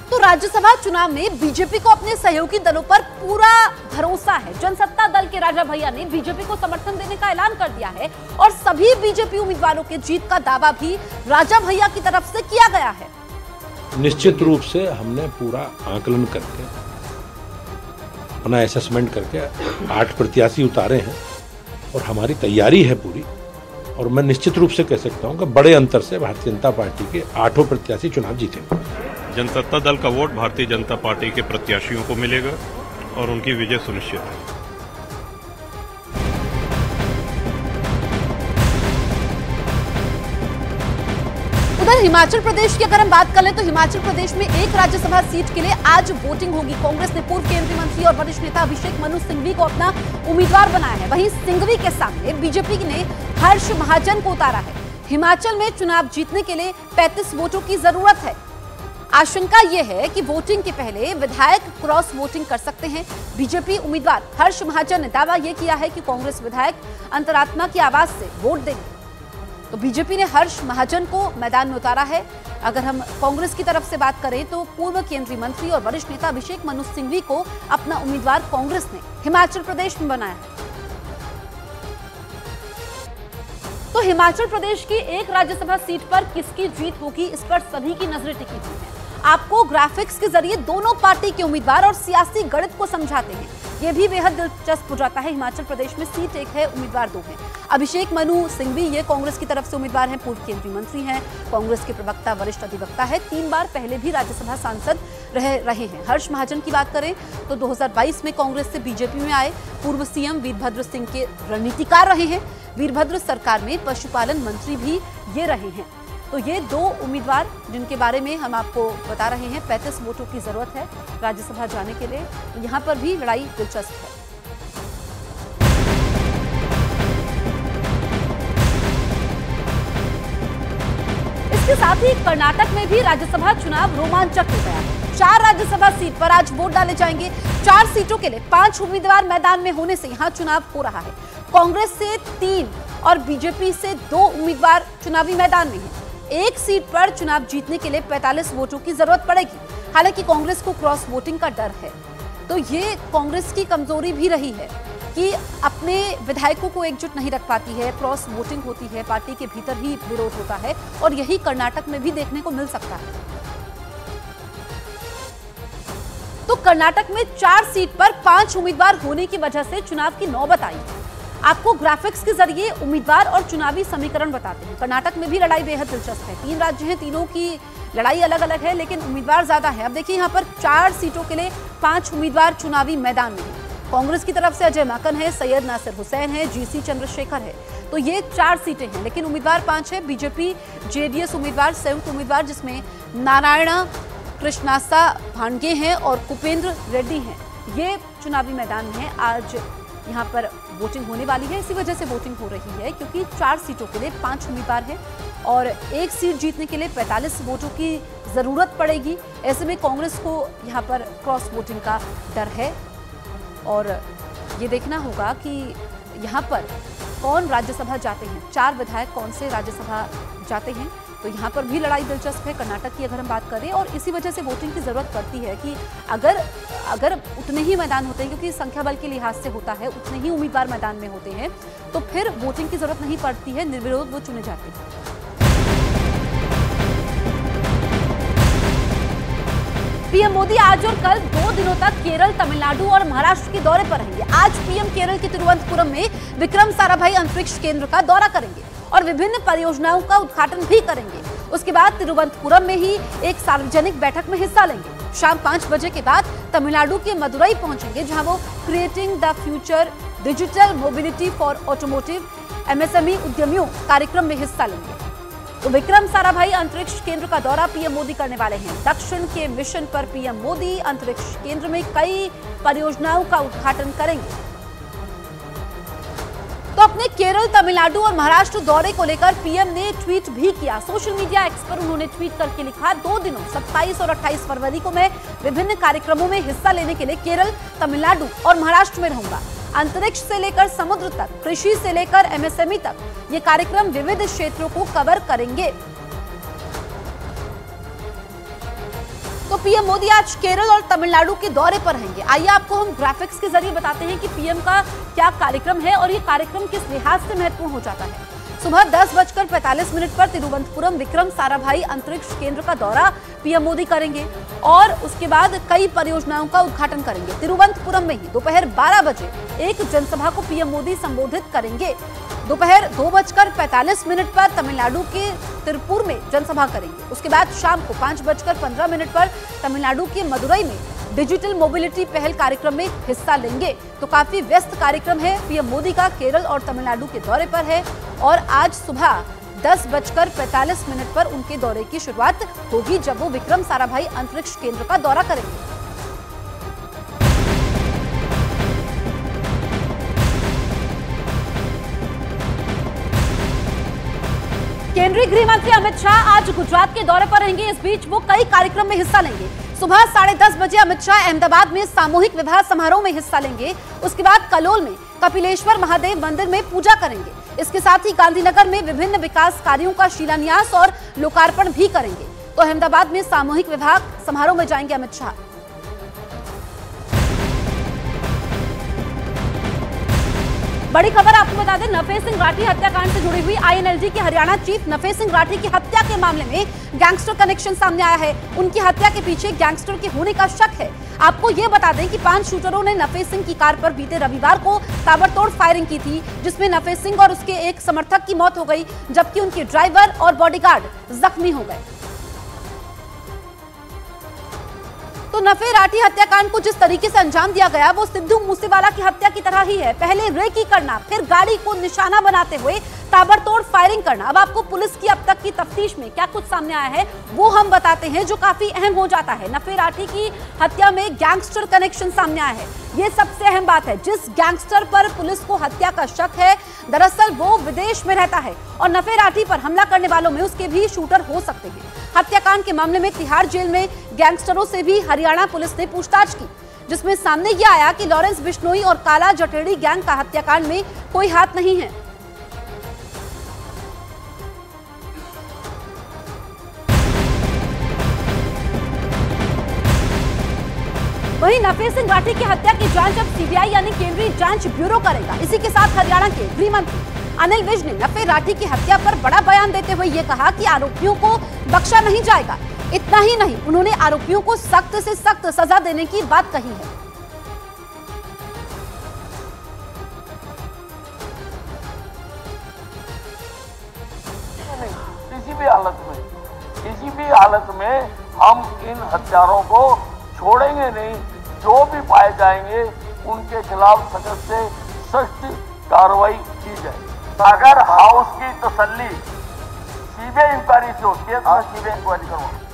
तो राज्यसभा चुनाव में बीजेपी को अपने सहयोगी दलों पर पूरा भरोसा है। जनसत्ता दल के राजा भैया ने बीजेपी को समर्थन देने का ऐलान कर दिया है और सभी बीजेपी उम्मीदवारों के जीत का दावा भी राजा भैया की तरफ से किया गया है। निश्चित रूप से हमने पूरा आकलन करके, अपना असेसमेंट करके 8 प्रत्याशी उतारे हैं और हमारी तैयारी है पूरी। और मैं निश्चित रूप से कह सकता हूं कि बड़े अंतर से भारतीय जनता पार्टी के 8 प्रत्याशी चुनाव जीतेंगे। जनसत्ता दल का वोट भारतीय जनता पार्टी के प्रत्याशियों को मिलेगा और उनकी विजय सुनिश्चित है। उधर हिमाचल प्रदेश की अगर हम बात कर लें तो हिमाचल प्रदेश में एक राज्यसभा सीट के लिए आज वोटिंग होगी। कांग्रेस ने पूर्व केंद्रीय मंत्री और वरिष्ठ नेता अभिषेक मनु सिंघवी को अपना उम्मीदवार बनाया है। वहीं सिंघवी के सामने बीजेपी ने हर्ष महाजन को उतारा है। हिमाचल में चुनाव जीतने के लिए 35 वोटों की जरूरत है। आशंका यह है कि वोटिंग के पहले विधायक क्रॉस वोटिंग कर सकते हैं। बीजेपी उम्मीदवार हर्ष महाजन ने दावा यह किया है कि कांग्रेस विधायक अंतरात्मा की आवाज से वोट देंगे। तो बीजेपी ने हर्ष महाजन को मैदान में उतारा है। अगर हम कांग्रेस की तरफ से बात करें तो पूर्व केंद्रीय मंत्री और वरिष्ठ नेता अभिषेक मनु सिंघवी को अपना उम्मीदवार कांग्रेस ने हिमाचल प्रदेश में बनाया है। तो हिमाचल प्रदेश की एक राज्यसभा सीट पर किसकी जीत होगी, इस पर सभी की नजरें टिकी हुई हैं। आपको ग्राफिक्स के जरिए दोनों पार्टी के उम्मीदवार और सियासी गणित को समझाते हैं। यह भी बेहद दिलचस्प हो जाता है। हिमाचल प्रदेश में सीट एक है, उम्मीदवार 2 हैं। अभिषेक मनु सिंघवी ये कांग्रेस की तरफ से उम्मीदवार हैं, पूर्व केंद्रीय मंत्री हैं, कांग्रेस के प्रवक्ता, वरिष्ठ अधिवक्ता है, 3 बार पहले भी राज्यसभा सांसद रहे हैं। हर्ष महाजन की बात करें तो 2022 में कांग्रेस से बीजेपी में आए, पूर्व सीएम वीरभद्र सिंह के रणनीतिकार रहे हैं। वीरभद्र सरकार में पशुपालन मंत्री भी ये रहे हैं। तो ये 2 उम्मीदवार जिनके बारे में हम आपको बता रहे हैं। 35 वोटों की जरूरत है राज्यसभा जाने के लिए। यहां पर भी लड़ाई दिलचस्प है। इसके साथ ही कर्नाटक में भी राज्यसभा चुनाव रोमांचक हो गया है। 4 राज्यसभा सीट पर आज वोट डाले जाएंगे। 4 सीटों के लिए 5 उम्मीदवार मैदान में होने से यहां चुनाव हो रहा है। कांग्रेस से 3 और बीजेपी से 2 उम्मीदवार चुनावी मैदान में हैं। एक सीट पर चुनाव जीतने के लिए 45 वोटों की जरूरत पड़ेगी। हालांकि कांग्रेस को क्रॉस वोटिंग का डर है, तो ये कांग्रेस की कमजोरी भी रही है कि अपने विधायकों को एकजुट नहीं रख पाती है। क्रॉस वोटिंग होती है, पार्टी के भीतर ही विरोध होता है और यही कर्नाटक में भी देखने को मिल सकता है। तो कर्नाटक में 4 सीट पर 5 उम्मीदवार होने की वजह से चुनाव की नौबत आई है। आपको ग्राफिक्स के जरिए उम्मीदवार और चुनावी समीकरण बताते हैं। कर्नाटक में भी लड़ाई बेहद दिलचस्प है। 3 राज्य हैं, तीनों की लड़ाई अलग अलग है, लेकिन उम्मीदवार ज्यादा है। अब देखिए यहाँ पर 4 सीटों के लिए 5 उम्मीदवार चुनावी मैदान में हैं। कांग्रेस की तरफ से अजय माकन है, सैयद नासिर हुसैन है, जीसी चंद्रशेखर है। तो ये 4 सीटें हैं, लेकिन उम्मीदवार 5 है। बीजेपी जेडीएस उम्मीदवार, संयुक्त उम्मीदवार जिसमें नारायणा कृष्णासा भांडगे हैं और कुपेंद्र रेड्डी हैं, ये चुनावी मैदान में है। आज यहाँ पर वोटिंग होने वाली है। इसी वजह से वोटिंग हो रही है क्योंकि 4 सीटों के लिए 5 उम्मीदवार हैं और एक सीट जीतने के लिए 45 वोटों की जरूरत पड़ेगी। ऐसे में कांग्रेस को यहाँ पर क्रॉस वोटिंग का डर है और ये देखना होगा कि यहाँ पर कौन राज्यसभा जाते हैं। 4 विधायक कौन से राज्यसभा जाते हैं, तो यहाँ पर भी लड़ाई दिलचस्प है। कर्नाटक की अगर हम बात करें, और इसी वजह से वोटिंग की जरूरत पड़ती है कि अगर उतने ही मैदान होते हैं, क्योंकि संख्या बल के लिहाज से होता है, उतने ही उम्मीदवार मैदान में होते हैं, तो फिर वोटिंग की जरूरत नहीं पड़ती है, निर्विरोध वो चुने जाते हैं। पीएम मोदी आज और कल 2 दिनों तक केरल, तमिलनाडु और महाराष्ट्र के दौरे पर रहेंगे। आज पीएम केरल के तिरुवनंतपुरम में विक्रम साराभाई अंतरिक्ष केंद्र का दौरा करेंगे और विभिन्न परियोजनाओं का उद्घाटन भी करेंगे। उसके बाद तिरुवनंतपुरम में ही एक सार्वजनिक बैठक में हिस्सा लेंगे। शाम 5 बजे के बाद तमिलनाडु के मदुरई पहुंचेंगे, जहां वो creating the future digital mobility for automotive MSME उद्यमियों कार्यक्रम में हिस्सा लेंगे। तो विक्रम साराभाई अंतरिक्ष केंद्र का दौरा पीएम मोदी करने वाले हैं। दक्षिण के मिशन पर पीएम मोदी अंतरिक्ष केंद्र में कई परियोजनाओं का उद्घाटन करेंगे। तो अपने केरल, तमिलनाडु और महाराष्ट्र दौरे को लेकर पीएम ने ट्वीट भी किया। सोशल मीडिया एक्स पर उन्होंने ट्वीट करके लिखा, 2 दिनों 27 और 28 फरवरी को मैं विभिन्न कार्यक्रमों में हिस्सा लेने के लिए केरल, तमिलनाडु और महाराष्ट्र में रहूंगा। अंतरिक्ष से लेकर समुद्र तक, कृषि से लेकर एमएसएमई तक ये कार्यक्रम विविध क्षेत्रों को कवर करेंगे। तो तो पीएम मोदी आज केरल और तमिलनाडु के दौरे पर रहेंगे। आइए आपको हम ग्राफिक्स के जरिए बताते हैं कि पीएम का क्या कार्यक्रम है और ये कार्यक्रम किस लिहाज से महत्वपूर्ण हो जाता है। सुबह 10:45 पर तिरुवनंतपुरम विक्रम साराभाई अंतरिक्ष केंद्र का दौरा पीएम मोदी करेंगे और उसके बाद कई परियोजनाओं का उद्घाटन करेंगे। तिरुवनंतपुरम में ही दोपहर 12 बजे एक जनसभा को पीएम मोदी संबोधित करेंगे। दोपहर 2:45 पर तमिलनाडु के तिरुपुर में जनसभा करेंगे। उसके बाद शाम को 5:15 पर तमिलनाडु के मदुरई में डिजिटल मोबिलिटी पहल कार्यक्रम में हिस्सा लेंगे। तो काफी व्यस्त कार्यक्रम है पीएम मोदी का। केरल और तमिलनाडु के दौरे पर है और आज सुबह 10:45 पर उनके दौरे की शुरुआत होगी, जब वो विक्रम साराभाई अंतरिक्ष केंद्र का दौरा करेंगे। केंद्रीय गृह मंत्री अमित शाह आज गुजरात के दौरे पर रहेंगे। इस बीच वो कई कार्यक्रम में हिस्सा लेंगे। सुबह 10:30 बजे अमित शाह अहमदाबाद में सामूहिक विवाह समारोह में हिस्सा लेंगे। उसके बाद कलोल में कपिलेश्वर महादेव मंदिर में पूजा करेंगे। इसके साथ ही गांधीनगर में विभिन्न विकास कार्यों का शिलान्यास और लोकार्पण भी करेंगे। तो अहमदाबाद में सामूहिक विवाह समारोह में जाएंगे अमित शाह। बड़ी खबर आपको बता दें, नफे सिंह राठी हत्याकांड से जुड़ी हुई आईएनएलडी के हरियाणा चीफ नफे सिंह राठी की हत्या के मामले में गैंगस्टर कनेक्शन सामने आया है। उनकी हत्या के पीछे गैंगस्टर के होने का शक है। आपको ये बता दें कि 5 शूटरों ने नफे सिंह की कार पर बीते रविवार को ताबड़तोड़ फायरिंग की थी, जिसमें नफे सिंह और उसके एक समर्थक की मौत हो गई, जबकि उनके ड्राइवर और बॉडीगार्ड जख्मी हो गए। तो नफे राठी हत्याकांड को जिस तरीके से अंजाम दिया गया वो सिद्धू मूसेवाला की हत्या की तरह ही है। पहले रेकी करना, फिर गाड़ी को निशाना बनाते हुए ताबड़तोड़ फायरिंग करना। अब आपको पुलिस की अब तक की तफ्तीश में क्या कुछ सामने आया है वो हम बताते हैं, जो काफी अहम हो जाता है। नफे राठी की हत्या में गैंगस्टर कनेक्शन सामने आया है, ये सबसे अहम बात है। जिस गैंगस्टर पर पुलिस को हत्या का शक है, दरअसल वो विदेश में रहता है और नफे राठी पर हमला करने वालों में उसके भी शूटर हो सकते हैं। हत्याकांड के मामले में तिहाड़ जेल में गैंगस्टरों से भी हरियाणा पुलिस ने पूछताछ की, जिसमें सामने यह आया कि लॉरेंस बिश्नोई और काला जटेड़ी गैंग का हत्याकांड में कोई हाथ नहीं है। वहीं नफे सिंह राठी की हत्या की जांच अब सीबीआई यानी केंद्रीय जांच ब्यूरो करेगा। इसी के साथ हरियाणा के गृह मंत्री अनिल विज ने नफे राठी की हत्या पर बड़ा बयान देते हुए यह कहा कि आरोपियों को बख्शा नहीं जाएगा। इतना ही नहीं, उन्होंने आरोपियों को सख्त से सख्त सजा देने की बात कही है। किसी भी हालत में हम इन हत्यारों को छोड़ेंगे नहीं। जो भी पाए जाएंगे उनके खिलाफ सख्त से सख्त कार्रवाई की जाए। अगर हाउस की तसल्ली सीबीआई इंक्वायरी से होती है तो सीबीआई इंक्वायरी करवाएं।